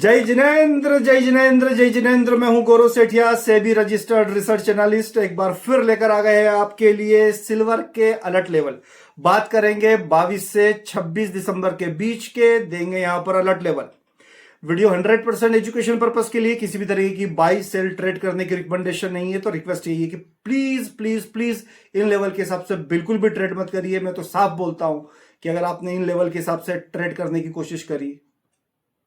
जय जिनेंद्र जय जिनेंद्र जय जिनेंद्र। मैं हूं Gaurav Sethia, SEBI registered research analyst. एक बार फिर लेकर आ गए हैं आपके लिए सिल्वर के अलर्ट लेवल। बात करेंगे 22 से 26 दिसंबर के बीच के, देंगे यहां पर alert level. Video 100% education purpose के लिए, किसी भी तरीके की बाई सेल ट्रेड करने की रिकमेंडेशन नहीं है। तो रिक्वेस्ट यही है कि please please please in level के हिसाब से बिल्कुल भी ट्रेड मत करिए। मैं तो साफ बोलता हूं कि अगर आपने इन लेवल के हिसाब से ट्रेड करने की कोशिश करी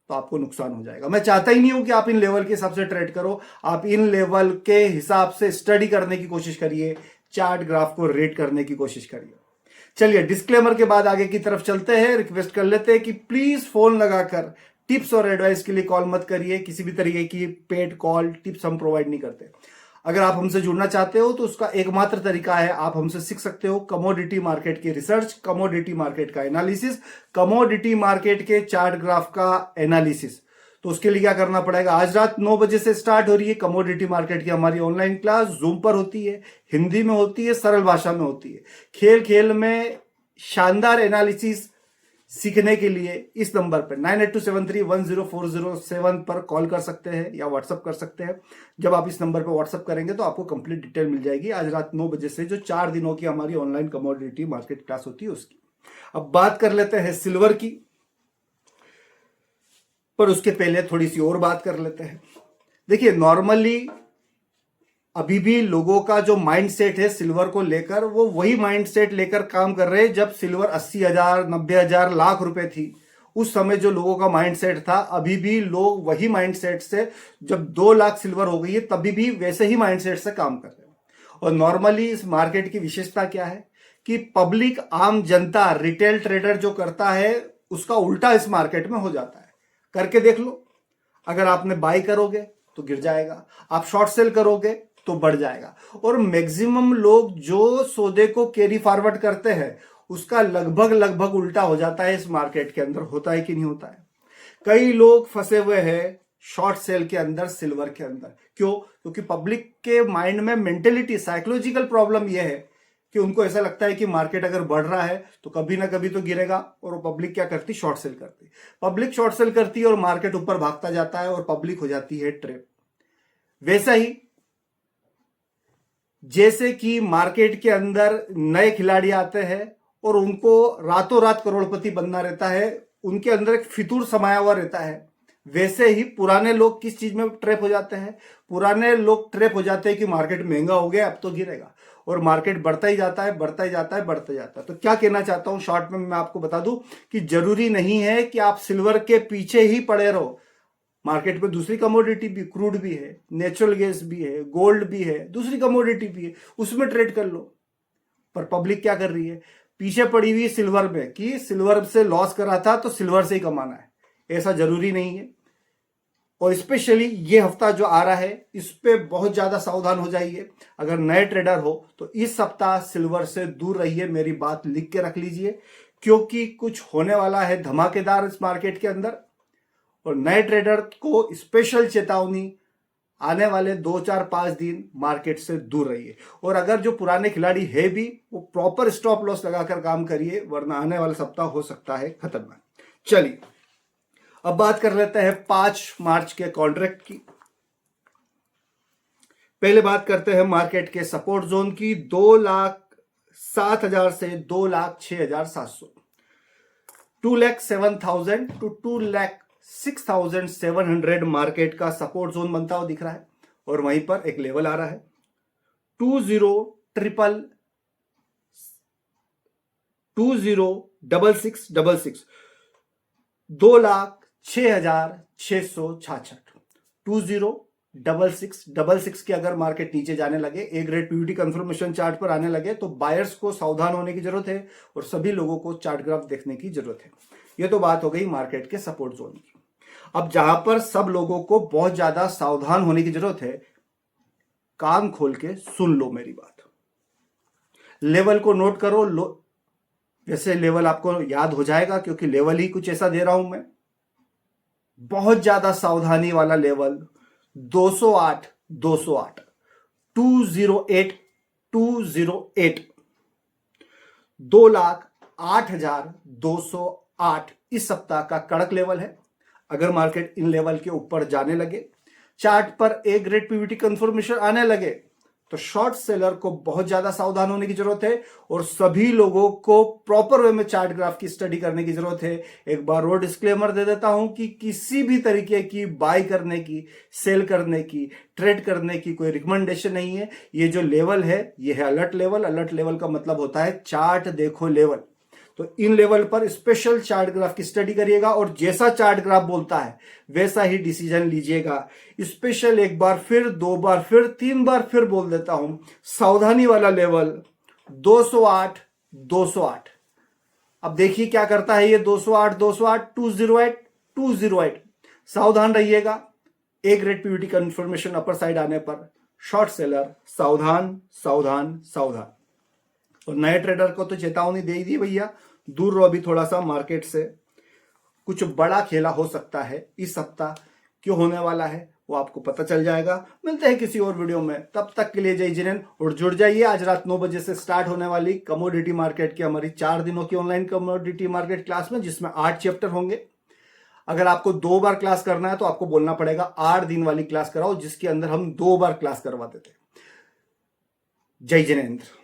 तो आपको नुकसान हो जाएगा। मैं चाहता ही नहीं हूं कि आप इन लेवल के हिसाब से ट्रेड करो। आप इन लेवल के हिसाब से स्टडी करने की कोशिश करिए, चार्ट ग्राफ को रेट करने की कोशिश करिए। चलिए, डिस्क्लेमर के बाद आगे की तरफ चलते हैं। रिक्वेस्ट कर लेते हैं कि प्लीज फोन लगाकर टिप्स और एडवाइस के लिए कॉल मत करिए। किसी भी तरीके की पेड कॉल टिप्स हम प्रोवाइड नहीं करते। अगर आप हमसे जुड़ना चाहते हो तो उसका एकमात्र तरीका है, आप हमसे सीख सकते हो कमोडिटी मार्केट की रिसर्च, कमोडिटी मार्केट का एनालिसिस, कमोडिटी मार्केट के चार्ट ग्राफ का एनालिसिस। तो उसके लिए क्या करना पड़ेगा, आज रात 9 बजे से स्टार्ट हो रही है कमोडिटी मार्केट की हमारी ऑनलाइन क्लास। जूम पर होती है, हिंदी में होती है, सरल भाषा में होती है। खेल खेल में शानदार एनालिसिस सीखने के लिए इस नंबर पर 9827310407 पर कॉल कर सकते हैं या व्हाट्सअप कर सकते हैं। जब आप इस नंबर पर व्हाट्सअप करेंगे तो आपको कंप्लीट डिटेल मिल जाएगी आज रात 9 बजे से, जो 4 दिनों की हमारी ऑनलाइन कमोडिटी मार्केट क्लास होती है उसकी। अब बात कर लेते हैं सिल्वर की, पर उसके पहले थोड़ी सी और बात कर लेते हैं। देखिए, नॉर्मली अभी भी लोगों का जो माइंडसेट है सिल्वर को लेकर, वो वही माइंडसेट लेकर काम कर रहे हैं जब सिल्वर 80,000 90,000 लाख रुपए थी। उस समय जो लोगों का माइंडसेट था, अभी भी लोग वही माइंडसेट से, जब 2 लाख सिल्वर हो गई है तभी भी वैसे ही माइंडसेट से काम कर रहे हैं। और नॉर्मली इस मार्केट की विशेषता क्या है कि पब्लिक, आम जनता, रिटेल ट्रेडर जो करता है उसका उल्टा इस मार्केट में हो जाता है। करके देख लो। अगर आपने बाई करोगे तो गिर जाएगा, आप शॉर्ट सेल करोगे तो बढ़ जाएगा। और मैक्सिमम लोग जो सौदे को कैरी फॉरवर्ड करते हैं उसका लगभग लगभग उल्टा हो जाता है इस मार्केट के अंदर। होता है कि नहीं होता है? कई लोग फंसे हुए हैं शॉर्ट सेल के अंदर, सिल्वर के अंदर। क्यों? क्योंकि पब्लिक के माइंड में मेंटेलिटी, साइकोलॉजिकल प्रॉब्लम यह है कि उनको ऐसा लगता है कि मार्केट अगर बढ़ रहा है तो कभी ना कभी तो गिरेगा। और वो पब्लिक क्या करती? शॉर्ट सेल करती। पब्लिक शॉर्ट सेल करती है और मार्केट ऊपर भागता जाता है और पब्लिक हो जाती है ट्रैप। वैसा ही जैसे कि मार्केट के अंदर नए खिलाड़ी आते हैं और उनको रातों रात करोड़पति बनना रहता है, उनके अंदर एक फितूर समाया हुआ रहता है, वैसे ही पुराने लोग किस चीज में ट्रैप हो जाते हैं? पुराने लोग ट्रैप हो जाते हैं कि मार्केट महंगा हो गया, अब तो गिरेगा। और मार्केट बढ़ता ही जाता है, बढ़ता ही जाता है, बढ़ता जाता है। तो क्या कहना चाहता हूं शॉर्ट में मैं आपको बता दूं कि जरूरी नहीं है कि आप सिल्वर के पीछे ही पड़े रहो। मार्केट में दूसरी कमोडिटी भी, क्रूड भी है, नेचुरल गैस भी है, गोल्ड भी है, दूसरी कमोडिटी भी है, उसमें ट्रेड कर लो। पर पब्लिक क्या कर रही है? पीछे पड़ी हुई सिल्वर में कि सिल्वर से लॉस करा था तो सिल्वर से ही कमाना है। ऐसा जरूरी नहीं है। और स्पेशली ये हफ्ता जो आ रहा है इस पे बहुत ज्यादा सावधान हो जाइए। अगर नए ट्रेडर हो तो इस सप्ताह सिल्वर से दूर रहिए। मेरी बात लिख के रख लीजिए, क्योंकि कुछ होने वाला है धमाकेदार इस मार्केट के अंदर। और नए ट्रेडर को स्पेशल चेतावनी, आने वाले 2 4 5 दिन मार्केट से दूर रहिए। और अगर जो पुराने खिलाड़ी है भी, वो प्रॉपर स्टॉप लॉस लगाकर काम करिए, वरना आने वाला सप्ताह हो सकता है खतरनाक। चलिए, अब बात कर लेते हैं 5 मार्च के कॉन्ट्रैक्ट की। पहले बात करते हैं मार्केट के सपोर्ट जोन की। 2,07,000 से 2,06,700, 2,07,000 टू 2,06,700 मार्केट का सपोर्ट जोन बनता हुआ दिख रहा है। और वहीं पर एक लेवल आ रहा है 20,66,66, 2,06,666, 20,66,66 के अगर मार्केट नीचे जाने लगे, A grade Pvt confirmation chart पर आने लगे, तो बायर्स को सावधान होने की जरूरत है और सभी लोगों को चार्ट ग्राफ देखने की जरूरत है। यह तो बात हो गई मार्केट के सपोर्ट जोन की। अब जहां पर सब लोगों को बहुत ज्यादा सावधान होने की जरूरत है, कान खोल के सुन लो मेरी बात। लेवल को नोट करो। वैसे लेवल आपको याद हो जाएगा क्योंकि लेवल ही कुछ ऐसा दे रहा हूं मैं। बहुत ज्यादा सावधानी वाला लेवल 208, 208, 208, 208, 2,08,208 इस सप्ताह का कड़क लेवल है। अगर मार्केट इन लेवल के ऊपर जाने लगे, चार्ट पर ए ग्रेड पीवीटी कंफर्मेशन आने लगे, तो शॉर्ट सेलर को बहुत ज्यादा सावधान होने की जरूरत है और सभी लोगों को प्रॉपर वे में चार्ट ग्राफ की स्टडी करने की जरूरत है। एक बार और डिस्क्लेमर दे देता हूं कि किसी भी तरीके की बाय करने की, सेल करने की, ट्रेड करने की कोई रिकमेंडेशन नहीं है। ये जो लेवल है ये है अलर्ट लेवल। अलर्ट लेवल का मतलब होता है चार्ट देखो लेवल। तो इन लेवल पर स्पेशल चार्ट ग्राफ की स्टडी करिएगा और जैसा चार्ट ग्राफ बोलता है वैसा ही डिसीजन लीजिएगा। स्पेशल एक बार फिर, दो बार फिर, तीन बार फिर बोल देता हूं, सावधानी वाला लेवल 208, 208। अब देखिए क्या करता है ये 208, 208, 208, 208। सावधान रहिएगा। A grade Pvt confirmation upper side आने पर शॉर्ट सेलर सावधान, सावधान, सावधान। और नए ट्रेडर को तो चेतावनी दे ही दी भैया, दूर रहो अभी थोड़ा सा मार्केट से। कुछ बड़ा खेला हो सकता है इस सप्ताह, क्यों होने वाला है वो आपको पता चल जाएगा। मिलते हैं किसी और वीडियो में, तब तक के लिए जय जिनेंद्र। और जुड़ जाइए, आज रात 9 बजे से स्टार्ट होने वाली कमोडिटी मार्केट की हमारी 4 दिनों की ऑनलाइन कमोडिटी मार्केट क्लास में, जिसमें 8 चैप्टर होंगे। अगर आपको 2 बार क्लास करना है तो आपको बोलना पड़ेगा 8 दिन वाली क्लास कराओ, जिसके अंदर हम 2 बार क्लास करवा देते हैं। जय जिनेंद्र।